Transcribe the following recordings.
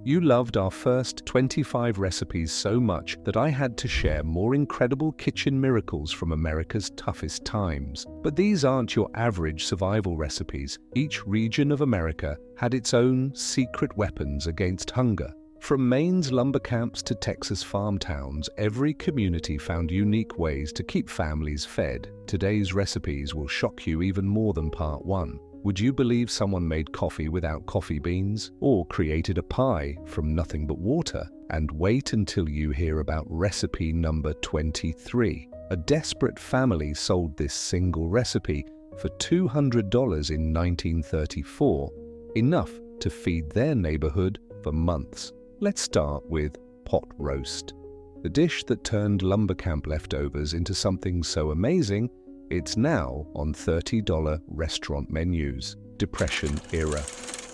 You loved our first 25 recipes so much that I had to share more incredible kitchen miracles from America's toughest times. But these aren't your average survival recipes. Each region of America had its own secret weapons against hunger. From Maine's lumber camps to Texas farm towns, every community found unique ways to keep families fed. Today's recipes will shock you even more than part 1. Would you believe someone made coffee without coffee beans? Or created a pie from nothing but water? And wait until you hear about recipe number 23. A desperate family sold this single recipe for $200 in 1934, enough to feed their neighborhood for months. Let's start with pot roast, the dish that turned lumber camp leftovers into something so amazing it's now on $30 restaurant menus. Depression-era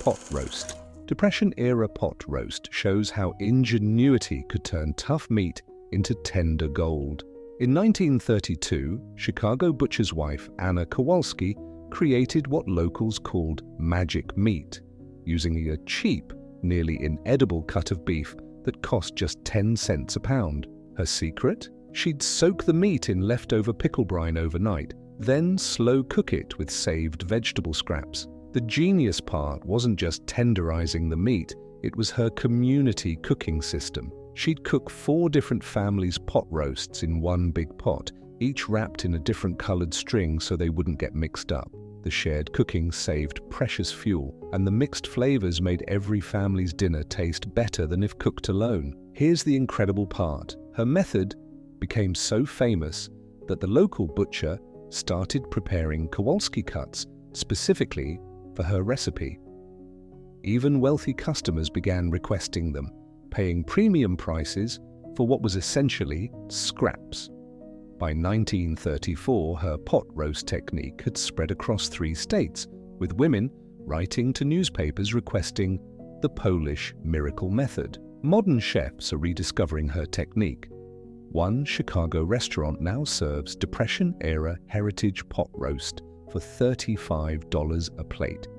pot roast. Depression-era pot roast shows how ingenuity could turn tough meat into tender gold. In 1932, Chicago butcher's wife Anna Kowalski created what locals called magic meat, using a cheap, nearly inedible cut of beef that cost just 10 cents a pound. Her secret? She'd soak the meat in leftover pickle brine overnight, then slow cook it with saved vegetable scraps. The genius part wasn't just tenderizing the meat, it was her community cooking system. She'd cook 4 different families' pot roasts in one big pot, each wrapped in a different colored string so they wouldn't get mixed up. The shared cooking saved precious fuel, and the mixed flavors made every family's dinner taste better than if cooked alone. Here's the incredible part. Her method became so famous that the local butcher started preparing Kowalski cuts specifically for her recipe. Even wealthy customers began requesting them, paying premium prices for what was essentially scraps. By 1934, her pot roast technique had spread across 3 states, with women writing to newspapers requesting the Polish miracle method. Modern chefs are rediscovering her technique. One Chicago restaurant now serves Depression-era heritage pot roast for $35 a plate.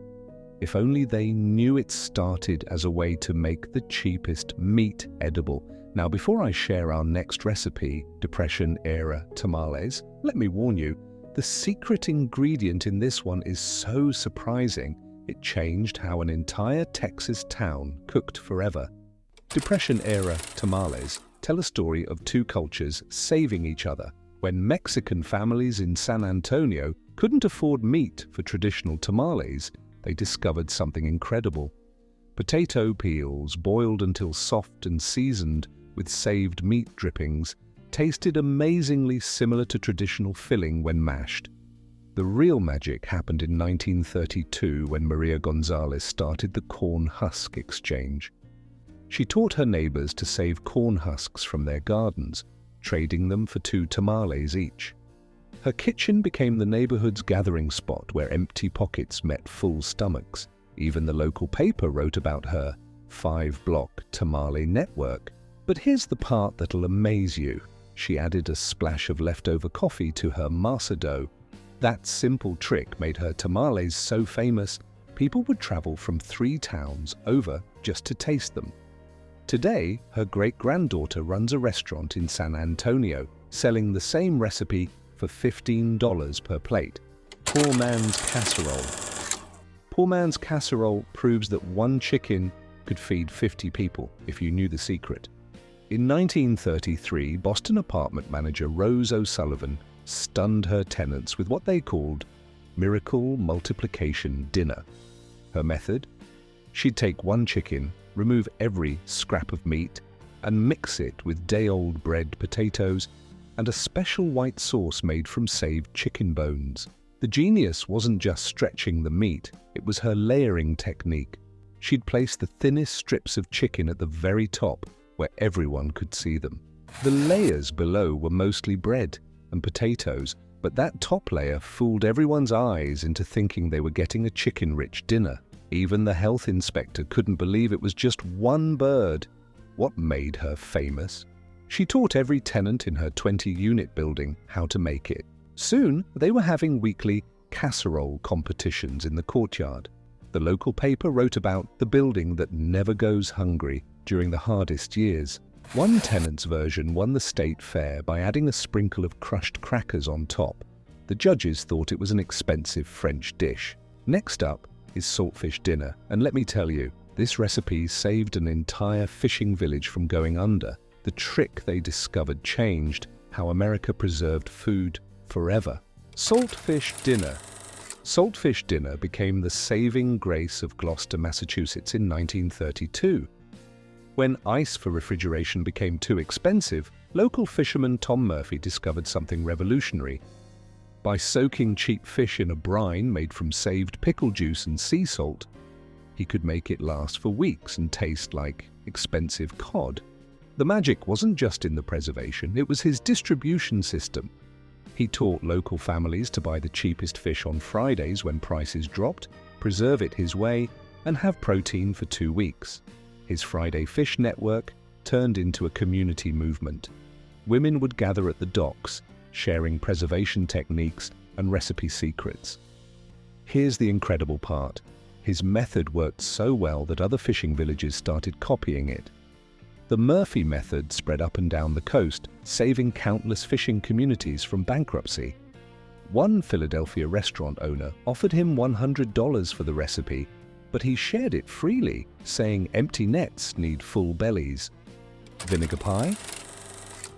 If only they knew it started as a way to make the cheapest meat edible. Now, before I share our next recipe, Depression-era tamales, let me warn you, the secret ingredient in this one is so surprising, it changed how an entire Texas town cooked forever. Depression-era tamales tell a story of 2 cultures saving each other. When Mexican families in San Antonio couldn't afford meat for traditional tamales, they discovered something incredible. Potato peels, boiled until soft and seasoned with saved meat drippings, tasted amazingly similar to traditional filling when mashed. The real magic happened in 1932 when Maria Gonzalez started the corn husk exchange. She taught her neighbors to save corn husks from their gardens, trading them for 2 tamales each. Her kitchen became the neighborhood's gathering spot where empty pockets met full stomachs. Even the local paper wrote about her 5-block tamale network. But here's the part that'll amaze you. She added a splash of leftover coffee to her masa dough. That simple trick made her tamales so famous, people would travel from 3 towns over just to taste them. Today, her great-granddaughter runs a restaurant in San Antonio, selling the same recipe for $15 per plate. Poor man's casserole. Poor man's casserole proves that 1 chicken could feed 50 people if you knew the secret. In 1933, Boston apartment manager Rose O'Sullivan stunned her tenants with what they called miracle multiplication dinner. Her method? She'd take 1 chicken, remove every scrap of meat, and mix it with day-old bread, potatoes, and a special white sauce made from saved chicken bones. The genius wasn't just stretching the meat, it was her layering technique. She'd place the thinnest strips of chicken at the very top, where everyone could see them. The layers below were mostly bread and potatoes, but that top layer fooled everyone's eyes into thinking they were getting a chicken-rich dinner. Even the health inspector couldn't believe it was just 1 bird. What made her famous? She taught every tenant in her 20-unit building how to make it. Soon, they were having weekly casserole competitions in the courtyard. The local paper wrote about the building that never goes hungry during the hardest years. One tenant's version won the state fair by adding a sprinkle of crushed crackers on top. The judges thought it was an expensive French dish. Next up is saltfish dinner, and let me tell you, this recipe saved an entire fishing village from going under. The trick they discovered changed how America preserved food forever. Saltfish dinner. Saltfish dinner became the saving grace of Gloucester, Massachusetts in 1932. When ice for refrigeration became too expensive, local fisherman Tom Murphy discovered something revolutionary. By soaking cheap fish in a brine made from saved pickle juice and sea salt, he could make it last for weeks and taste like expensive cod. The magic wasn't just in the preservation, it was his distribution system. He taught local families to buy the cheapest fish on Fridays when prices dropped, preserve it his way, and have protein for 2 weeks. His Friday Fish Network turned into a community movement. Women would gather at the docks, sharing preservation techniques and recipe secrets. Here's the incredible part. His method worked so well that other fishing villages started copying it. The Murphy method spread up and down the coast, saving countless fishing communities from bankruptcy. One Philadelphia restaurant owner offered him $100 for the recipe, but he shared it freely, saying empty nets need full bellies. Vinegar pie?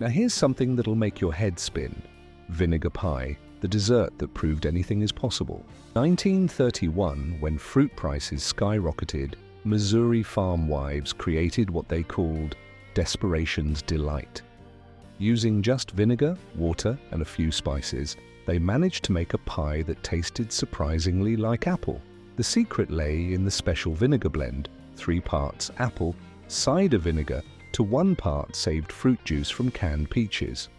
Now here's something that'll make your head spin. Vinegar pie, the dessert that proved anything is possible. 1931, when fruit prices skyrocketed, Missouri farm wives created what they called Desperation's Delight. Using just vinegar, water, and a few spices, they managed to make a pie that tasted surprisingly like apple. The secret lay in the special vinegar blend, 3 parts apple, cider vinegar to 1 part saved fruit juice from canned peaches.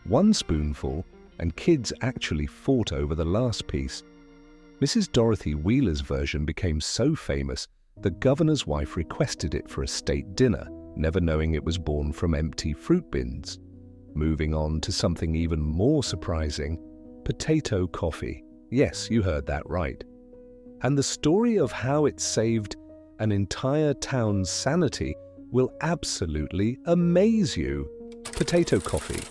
1 spoonful, and kids actually fought over the last piece. Mrs. Dorothy Wheeler's version became so famous, the governor's wife requested it for a state dinner, never knowing it was born from empty fruit bins. Moving on to something even more surprising, potato coffee. Yes, you heard that right. And the story of how it saved an entire town's sanity will absolutely amaze you. Potato coffee.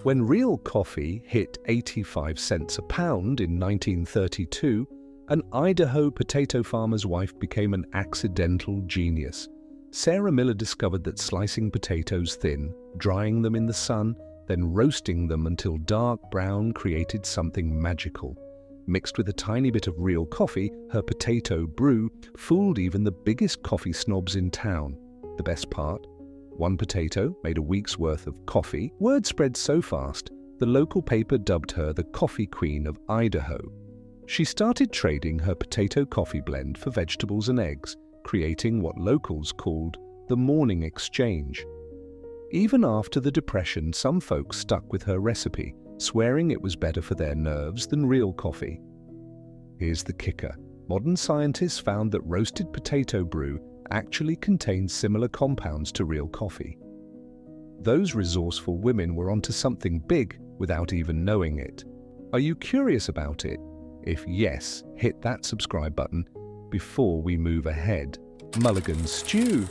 When real coffee hit 85 cents a pound in 1932, an Idaho potato farmer's wife became an accidental genius. Sarah Miller discovered that slicing potatoes thin, drying them in the sun, then roasting them until dark brown created something magical. Mixed with a tiny bit of real coffee, her potato brew fooled even the biggest coffee snobs in town. The best part? 1 potato made a week's worth of coffee. Word spread so fast, the local paper dubbed her the Coffee Queen of Idaho. She started trading her potato coffee blend for vegetables and eggs, creating what locals called the morning exchange. Even after the Depression, some folks stuck with her recipe, swearing it was better for their nerves than real coffee. Here's the kicker. Modern scientists found that roasted potato brew actually contains similar compounds to real coffee. Those resourceful women were onto something big without even knowing it. Are you curious about it? If yes, hit that subscribe button before we move ahead. Mulligan Stew.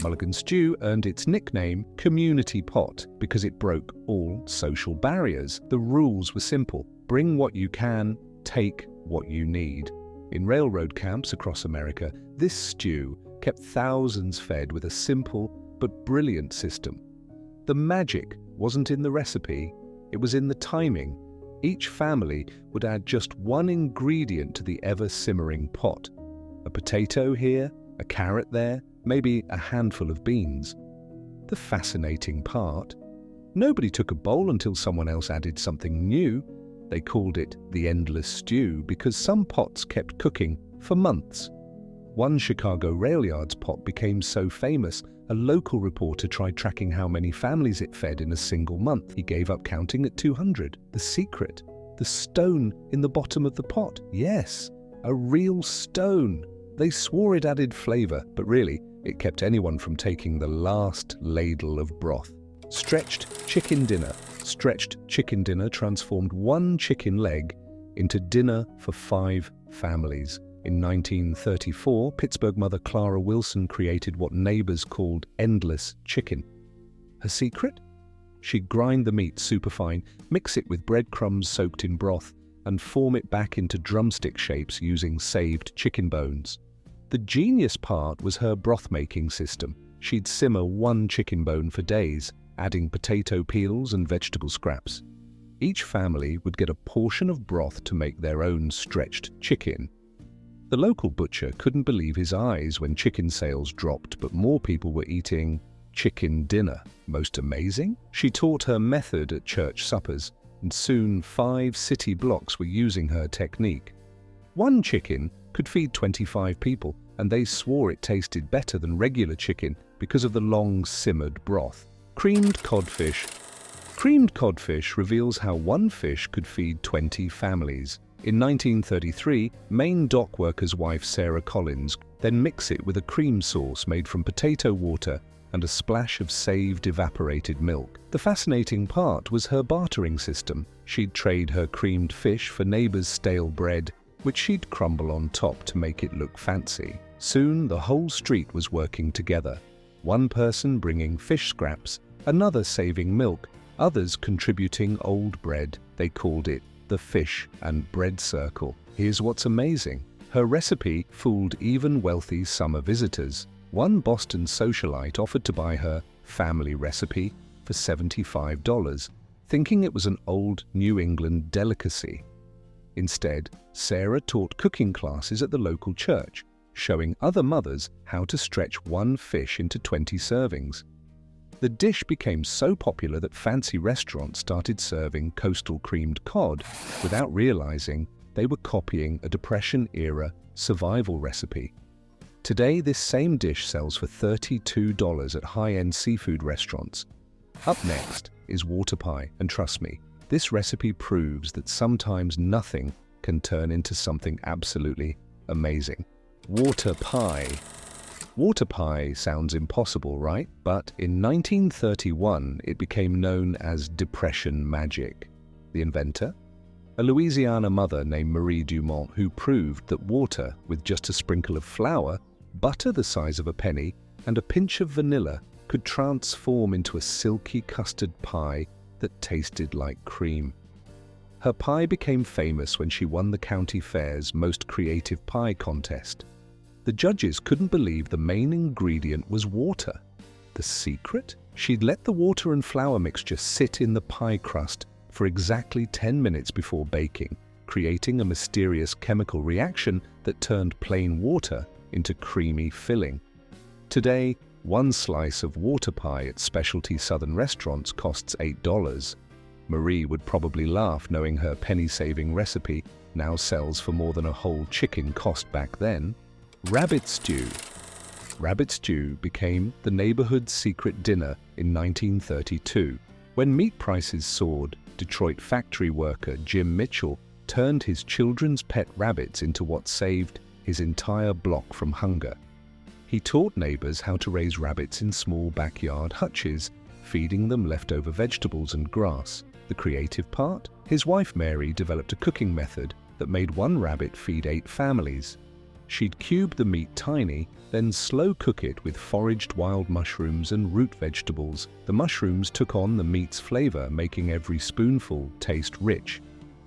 Mulligan Stew earned its nickname Community Pot because it broke all social barriers. The rules were simple. Bring what you can, take what you need. In railroad camps across America, this stew kept thousands fed with a simple but brilliant system. The magic wasn't in the recipe, it was in the timing. Each family would add just 1 ingredient to the ever-simmering pot. A potato here, a carrot there, maybe a handful of beans. The fascinating part? Nobody took a bowl until someone else added something new. They called it the endless stew because some pots kept cooking for months. One Chicago rail yard's pot became so famous, a local reporter tried tracking how many families it fed in a single month. He gave up counting at 200. The secret? The stone in the bottom of the pot. Yes, a real stone. They swore it added flavor, but really, it kept anyone from taking the last ladle of broth. Stretched chicken dinner. Stretched chicken dinner transformed 1 chicken leg into dinner for 5 families. In 1934, Pittsburgh mother Clara Wilson created what neighbors called endless chicken. Her secret? She'd grind the meat superfine, mix it with breadcrumbs soaked in broth, and form it back into drumstick shapes using saved chicken bones. The genius part was her broth-making system. She'd simmer one chicken bone for days, adding potato peels and vegetable scraps. Each family would get a portion of broth to make their own stretched chicken. The local butcher couldn't believe his eyes when chicken sales dropped, but more people were eating chicken dinner. Most amazing? She taught her method at church suppers, and soon 5 city blocks were using her technique. One chicken could feed 25 people, and they swore it tasted better than regular chicken because of the long simmered broth. Creamed codfish. Creamed codfish reveals how one fish could feed 20 families. In 1933, Maine dock worker's wife Sarah Collins then mix it with a cream sauce made from potato water and a splash of saved evaporated milk. The fascinating part was her bartering system. She'd trade her creamed fish for neighbors' stale bread, which she'd crumble on top to make it look fancy. Soon the whole street was working together. One person bringing fish scraps, another saving milk, others contributing old bread. They called it the fish and bread circle. Here's what's amazing. Her recipe fooled even wealthy summer visitors. One Boston socialite offered to buy her family recipe for $75, thinking it was an old New England delicacy. Instead, Sarah taught cooking classes at the local church, showing other mothers how to stretch one fish into 20 servings. The dish became so popular that fancy restaurants started serving coastal creamed cod without realizing they were copying a Depression-era survival recipe. Today, this same dish sells for $32 at high-end seafood restaurants. Up next is water pie, and trust me, this recipe proves that sometimes nothing can turn into something absolutely amazing. Water pie. Water pie sounds impossible, right? But in 1931, it became known as Depression magic. The inventor? A Louisiana mother named Marie Dumont, who proved that water with just a sprinkle of flour, butter the size of a penny, and a pinch of vanilla could transform into a silky custard pie that tasted like cream. Her pie became famous when she won the county fair's Most Creative Pie contest. The judges couldn't believe the main ingredient was water. The secret? She'd let the water and flour mixture sit in the pie crust for exactly 10 minutes before baking, creating a mysterious chemical reaction that turned plain water into creamy filling. Today, one slice of water pie at specialty southern restaurants costs $8. Marie would probably laugh knowing her penny-saving recipe now sells for more than a whole chicken cost back then. Rabbit stew. Rabbit stew became the neighborhood secret dinner in 1932. When meat prices soared, Detroit factory worker Jim Mitchell turned his children's pet rabbits into what saved his entire block from hunger. He taught neighbors how to raise rabbits in small backyard hutches, feeding them leftover vegetables and grass. The creative part? His wife Mary developed a cooking method that made one rabbit feed 8 families. She'd cube the meat tiny, then slow cook it with foraged wild mushrooms and root vegetables. The mushrooms took on the meat's flavor, making every spoonful taste rich.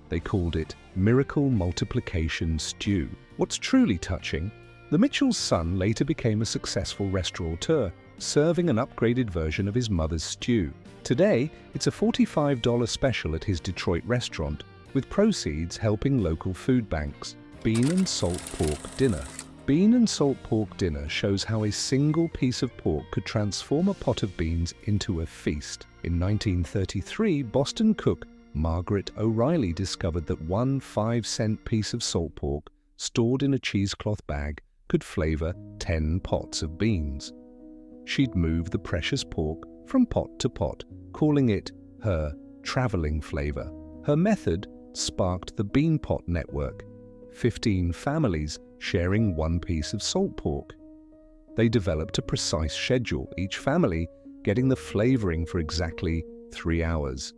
They called it Miracle Multiplication Stew. What's truly touching? The Mitchell's son later became a successful restaurateur, serving an upgraded version of his mother's stew. Today, it's a $45 special at his Detroit restaurant, with proceeds helping local food banks. Bean and salt pork dinner. Bean and salt pork dinner shows how a single piece of pork could transform a pot of beans into a feast. In 1933, Boston cook Margaret O'Reilly discovered that one 5-cent piece of salt pork stored in a cheesecloth bag could flavor 10 pots of beans. She'd move the precious pork from pot to pot, calling it her traveling flavor. Her method sparked the Bean Pot Network, 15 families sharing one piece of salt pork. They developed a precise schedule, each family getting the flavoring for exactly 3 hours.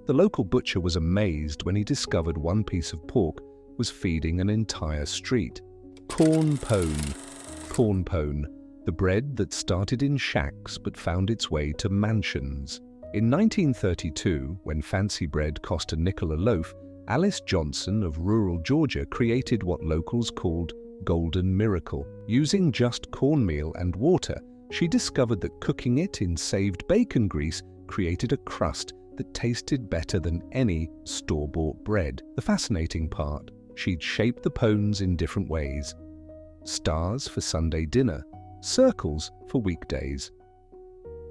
The local butcher was amazed when he discovered one piece of pork was feeding an entire street. Cornpone. Cornpone, the bread that started in shacks but found its way to mansions. In 1932, when fancy bread cost a nickel a loaf, Alice Johnson of rural Georgia created what locals called Golden Miracle. Using just cornmeal and water, she discovered that cooking it in saved bacon grease created a crust that tasted better than any store-bought bread. The fascinating part, she'd shaped the pones in different ways. Stars for Sunday dinner, circles for weekdays.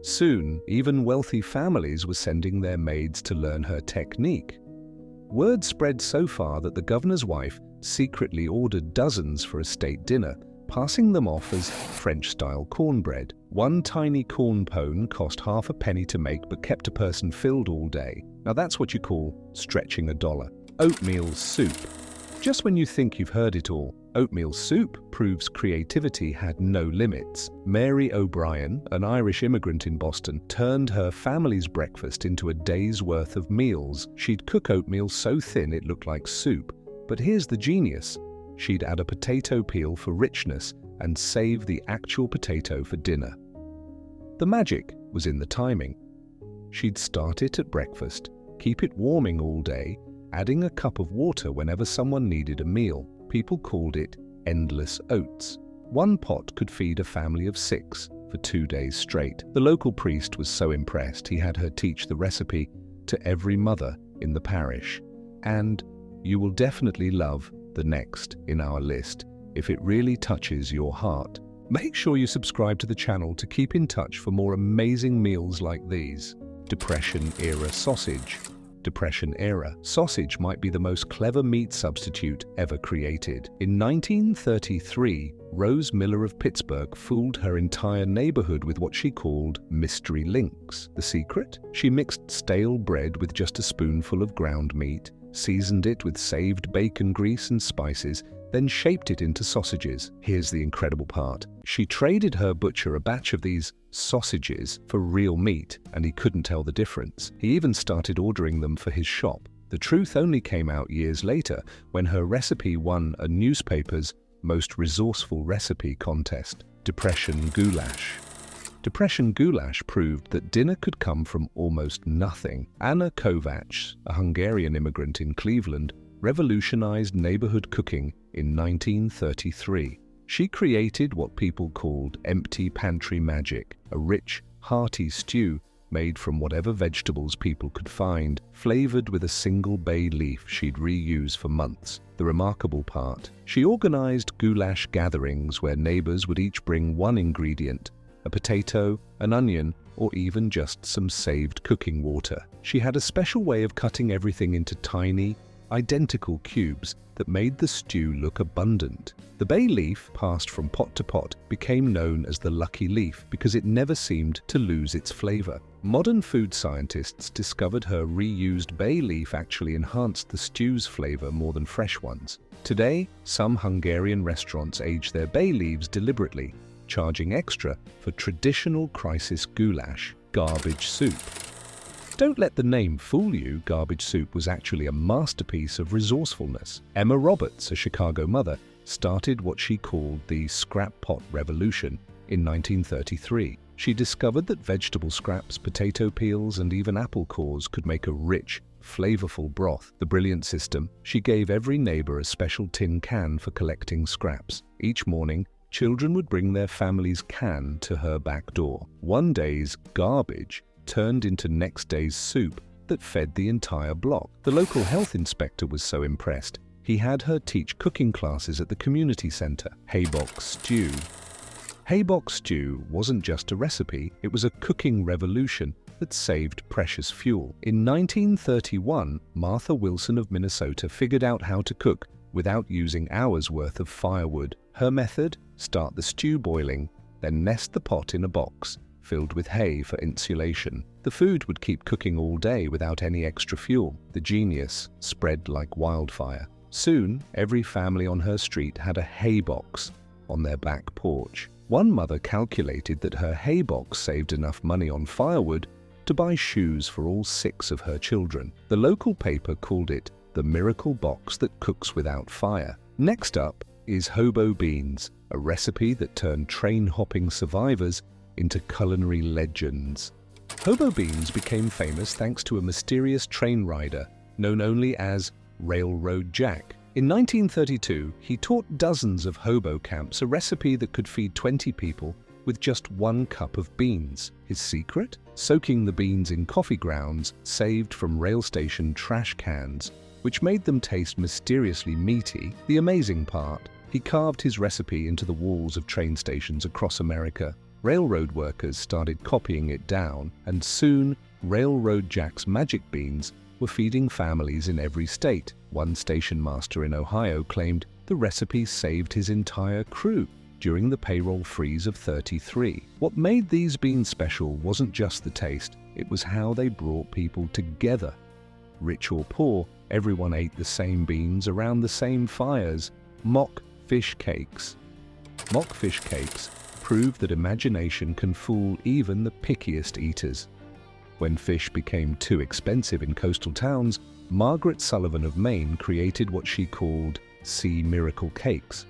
Soon, even wealthy families were sending their maids to learn her technique. Word spread so far that the governor's wife secretly ordered dozens for a state dinner, passing them off as French-style cornbread. One tiny cornpone cost half a penny to make but kept a person filled all day. Now that's what you call stretching a dollar. Oatmeal soup. Just when you think you've heard it all, oatmeal soup proves creativity had no limits. Mary O'Brien, an Irish immigrant in Boston, turned her family's breakfast into a day's worth of meals. She'd cook oatmeal so thin it looked like soup. But here's the genius. She'd add a potato peel for richness and save the actual potato for dinner. The magic was in the timing. She'd start it at breakfast, keep it warming all day, adding a cup of water whenever someone needed a meal. People called it endless oats. One pot could feed a family of 6 for 2 days straight. The local priest was so impressed he had her teach the recipe to every mother in the parish. And you will definitely love the next in our list if it really touches your heart. Make sure you subscribe to the channel to keep in touch for more amazing meals like these. Depression-era sausage. Depression-era sausage might be the most clever meat substitute ever created. In 1933, Rose Miller of Pittsburgh fooled her entire neighborhood with what she called mystery links. The secret? She mixed stale bread with just a spoonful of ground meat, seasoned it with saved bacon grease and spices, then shaped it into sausages. Here's the incredible part. She traded her butcher a batch of these sausages for real meat, and he couldn't tell the difference. He even started ordering them for his shop. The truth only came out years later when her recipe won a newspaper's Most Resourceful Recipe contest. Depression Goulash. Depression Goulash proved that dinner could come from almost nothing. Anna Kovacs, a Hungarian immigrant in Cleveland, revolutionized neighborhood cooking in 1933. She created what people called empty pantry magic, a rich, hearty stew made from whatever vegetables people could find, flavored with a single bay leaf she'd reuse for months. The remarkable part, she organized goulash gatherings where neighbors would each bring one ingredient, a potato, an onion, or even just some saved cooking water. She had a special way of cutting everything into tiny, identical cubes that made the stew look abundant. The bay leaf, passed from pot to pot, became known as the lucky leaf because it never seemed to lose its flavor. Modern food scientists discovered her reused bay leaf actually enhanced the stew's flavor more than fresh ones. Today, some Hungarian restaurants age their bay leaves deliberately, charging extra for traditional crisis goulash, garbage soup. Don't let the name fool you. Garbage soup was actually a masterpiece of resourcefulness. Emma Roberts, a Chicago mother, started what she called the scrap pot revolution in 1933. She discovered that vegetable scraps, potato peels, and even apple cores could make a rich, flavorful broth. The brilliant system, she gave every neighbor a special tin can for collecting scraps. Each morning, children would bring their family's can to her back door. One day's garbage turned into next day's soup that fed the entire block. The local health inspector was so impressed, he had her teach cooking classes at the community center. Haybox Stew. Haybox Stew wasn't just a recipe, it was a cooking revolution that saved precious fuel. In 1931, Martha Wilson of Minnesota figured out how to cook without using hours worth of firewood. Her method? Start the stew boiling, then nest the pot in a box filled with hay for insulation. The food would keep cooking all day without any extra fuel. The genius spread like wildfire. Soon, every family on her street had a hay box on their back porch. One mother calculated that her hay box saved enough money on firewood to buy shoes for all 6 of her children. The local paper called it the miracle box that cooks without fire. Next up is Hobo Beans, a recipe that turned train-hopping survivors into culinary legends. Hobo Beans became famous thanks to a mysterious train rider known only as Railroad Jack. In 1932, he taught dozens of hobo camps a recipe that could feed 20 people with just 1 cup of beans. His secret? Soaking the beans in coffee grounds saved from rail station trash cans, which made them taste mysteriously meaty. The amazing part, he carved his recipe into the walls of train stations across America. Railroad workers started copying it down, and soon Railroad Jack's magic beans were feeding families in every state. One station master in Ohio claimed the recipe saved his entire crew during the payroll freeze of '33. What made these beans special wasn't just the taste, it was how they brought people together. Rich or poor, everyone ate the same beans around the same fires. Mock fish cakes. Mock fish cakes prove that imagination can fool even the pickiest eaters. When fish became too expensive in coastal towns, Margaret Sullivan of Maine created what she called sea miracle cakes.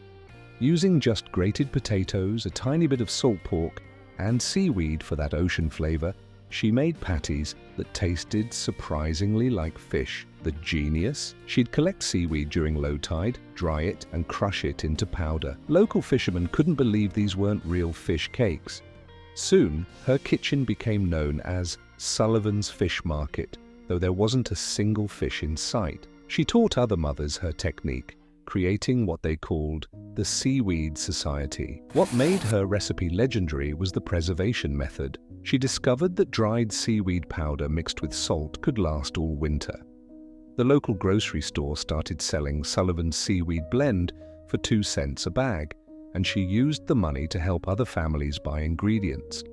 Using just grated potatoes, a tiny bit of salt pork, and seaweed for that ocean flavor, she made patties that tasted surprisingly like fish. The genius? She'd collect seaweed during low tide, dry it, and crush it into powder. Local fishermen couldn't believe these weren't real fish cakes. Soon, her kitchen became known as Sullivan's Fish Market, though there wasn't a single fish in sight. She taught other mothers her technique, creating what they called the Seaweed Society. What made her recipe legendary was the preservation method. She discovered that dried seaweed powder mixed with salt could last all winter. The local grocery store started selling Sullivan's seaweed blend for 2 cents a bag, and she used the money to help other families buy ingredients.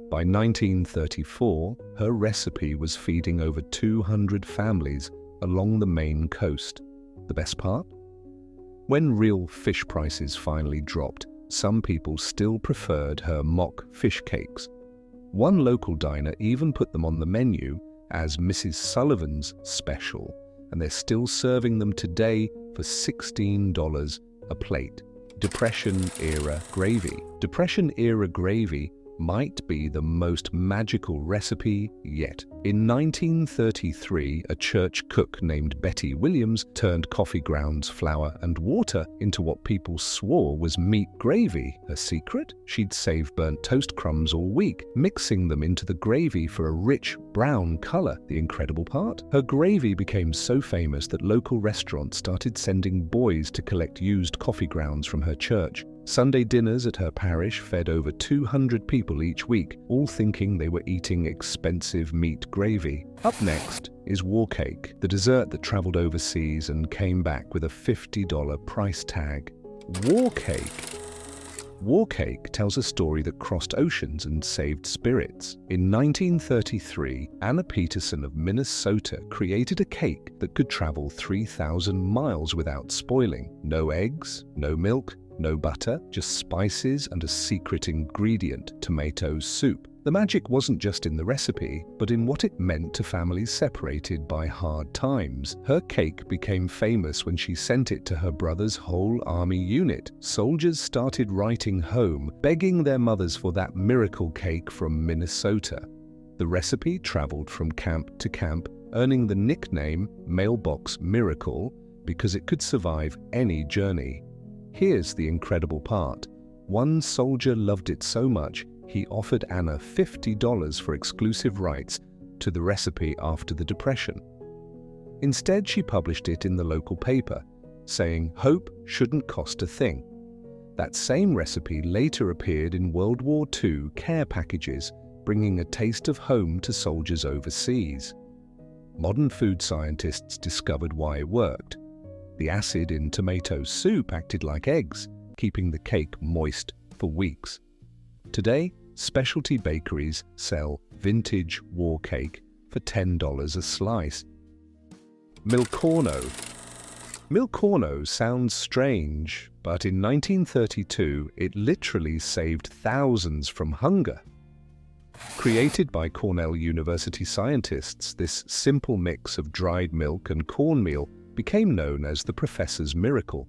By 1934, her recipe was feeding over 200 families along the Maine coast. The best part? When real fish prices finally dropped, some people still preferred her mock fish cakes. One local diner even put them on the menu as Mrs. Sullivan's special, and they're still serving them today for $16 a plate. Depression-era gravy. Depression-era gravy might be the most magical recipe yet. In 1933, a church cook named Betty Williams turned coffee grounds, flour, and water into what people swore was meat gravy. Her secret? She'd save burnt toast crumbs all week, mixing them into the gravy for a rich brown color. The incredible part? Her gravy became so famous that local restaurants started sending boys to collect used coffee grounds from her church. Sunday dinners at her parish fed over 200 people each week, all thinking they were eating expensive meat gravy. Up next is war cake, the dessert that traveled overseas and came back with a $50 price tag. War cake. War cake tells a story that crossed oceans and saved spirits. In 1933, Anna Peterson of Minnesota created a cake that could travel 3,000 miles without spoiling. No eggs, no milk, no butter, just spices and a secret ingredient, tomato soup. The magic wasn't just in the recipe, but in what it meant to families separated by hard times. Her cake became famous when she sent it to her brother's whole army unit. Soldiers started writing home, begging their mothers for that miracle cake from Minnesota. The recipe traveled from camp to camp, earning the nickname Mailbox Miracle because it could survive any journey. Here's the incredible part. One soldier loved it so much, he offered Anna $50 for exclusive rights to the recipe after the Depression. Instead, she published it in the local paper, saying hope shouldn't cost a thing. That same recipe later appeared in World War II care packages, bringing a taste of home to soldiers overseas. Modern food scientists discovered why it worked. The acid in tomato soup acted like eggs, keeping the cake moist for weeks. Today, specialty bakeries sell vintage war cake for $10 a slice. Corno. Corno sounds strange, but in 1932 it literally saved thousands from hunger. Created by Cornell University scientists, this simple mix of dried milk and cornmeal became known as the Professor's Miracle.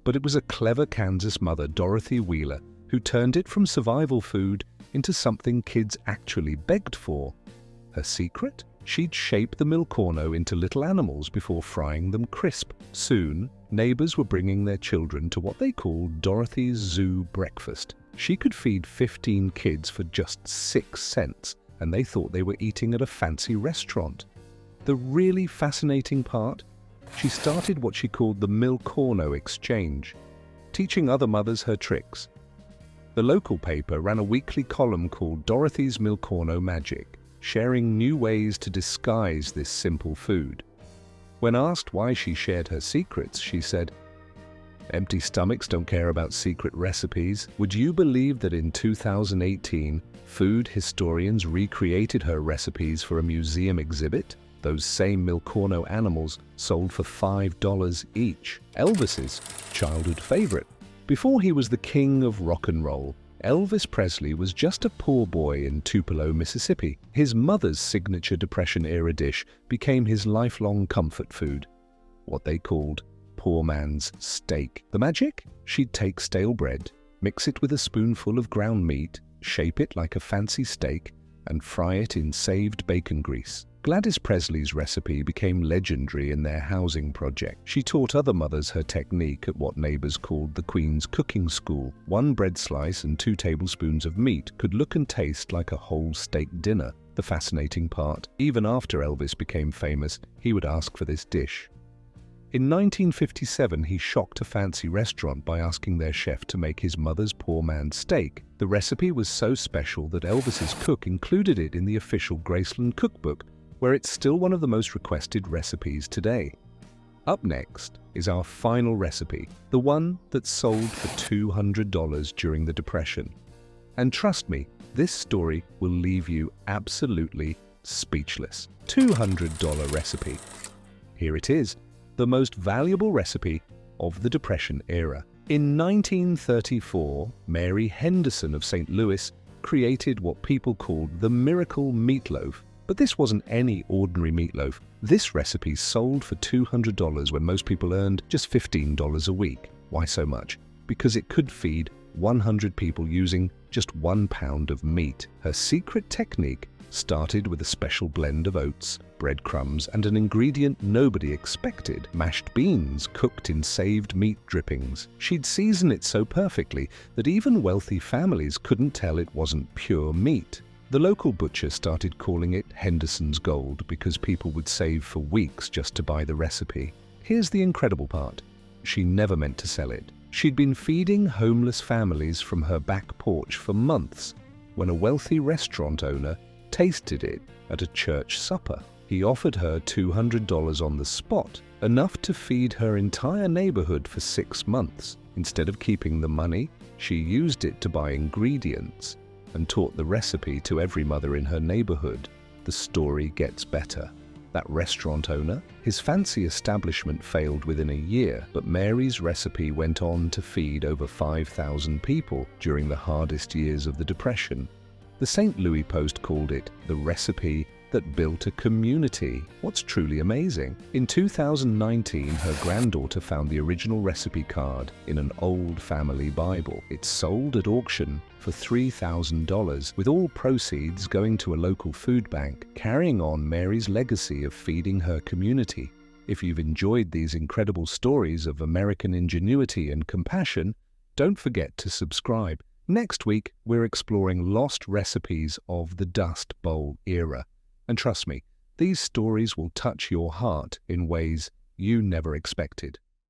But it was a clever Kansas mother, Dorothy Wheeler, who turned it from survival food into something kids actually begged for. Her secret? She'd shape the Corno into little animals before frying them crisp. Soon, neighbors were bringing their children to what they called Dorothy's Zoo breakfast. She could feed 15 kids for just 6 cents, and they thought they were eating at a fancy restaurant. The really fascinating part? She started what she called the Corno exchange, teaching other mothers her tricks. The local paper ran a weekly column called Dorothy's Corno Magic, sharing new ways to disguise this simple food. When asked why she shared her secrets, she said, "Empty stomachs don't care about secret recipes." Would you believe that in 2018, food historians recreated her recipes for a museum exhibit? Those same Corno animals sold for $5 each. Elvis's childhood favorite. Before he was the king of rock and roll, Elvis Presley was just a poor boy in Tupelo, Mississippi. His mother's signature Depression-era dish became his lifelong comfort food, what they called poor man's steak. The magic? She'd take stale bread, mix it with a spoonful of ground meat, shape it like a fancy steak, and fry it in saved bacon grease. Gladys Presley's recipe became legendary in their housing project. She taught other mothers her technique at what neighbors called the Queen's Cooking School. 1 bread slice and 2 tablespoons of meat could look and taste like a whole steak dinner. The fascinating part, even after Elvis became famous, he would ask for this dish. In 1957, he shocked a fancy restaurant by asking their chef to make his mother's poor man's steak. The recipe was so special that Elvis's cook included it in the official Graceland cookbook, where it's still one of the most requested recipes today. Up next is our final recipe, the one that sold for $200 during the Depression. And trust me, this story will leave you absolutely speechless. $200 recipe. Here it is, the most valuable recipe of the Depression era. In 1934, Mary Henderson of St. Louis created what people called the miracle meatloaf. But this wasn't any ordinary meatloaf. This recipe sold for $200 when most people earned just $15 a week. Why so much? Because it could feed 100 people using just 1 pound of meat. Her secret technique started with a special blend of oats, breadcrumbs, and an ingredient nobody expected: mashed beans cooked in saved meat drippings. She'd season it so perfectly that even wealthy families couldn't tell it wasn't pure meat. The local butcher started calling it Hendersons Gold because people would save for weeks just to buy the recipe. Here's the incredible part. She never meant to sell it. She'd been feeding homeless families from her back porch for months when a wealthy restaurant owner tasted it at a church supper. He offered her $200 on the spot, enough to feed her entire neighborhood for 6 months. Instead of keeping the money, she used it to buy ingredients and taught the recipe to every mother in her neighborhood. The story gets better. That restaurant owner, his fancy establishment failed within a year, but Mary's recipe went on to feed over 5,000 people during the hardest years of the Depression. The St. Louis Post called it the recipe that built a community. What's truly amazing? In 2019, her granddaughter found the original recipe card in an old family Bible. It sold at auction for $3,000, with all proceeds going to a local food bank, carrying on Mary's legacy of feeding her community. If you've enjoyed these incredible stories of American ingenuity and compassion, don't forget to subscribe. Next week, we're exploring lost recipes of the Dust Bowl era. And trust me, these stories will touch your heart in ways you never expected.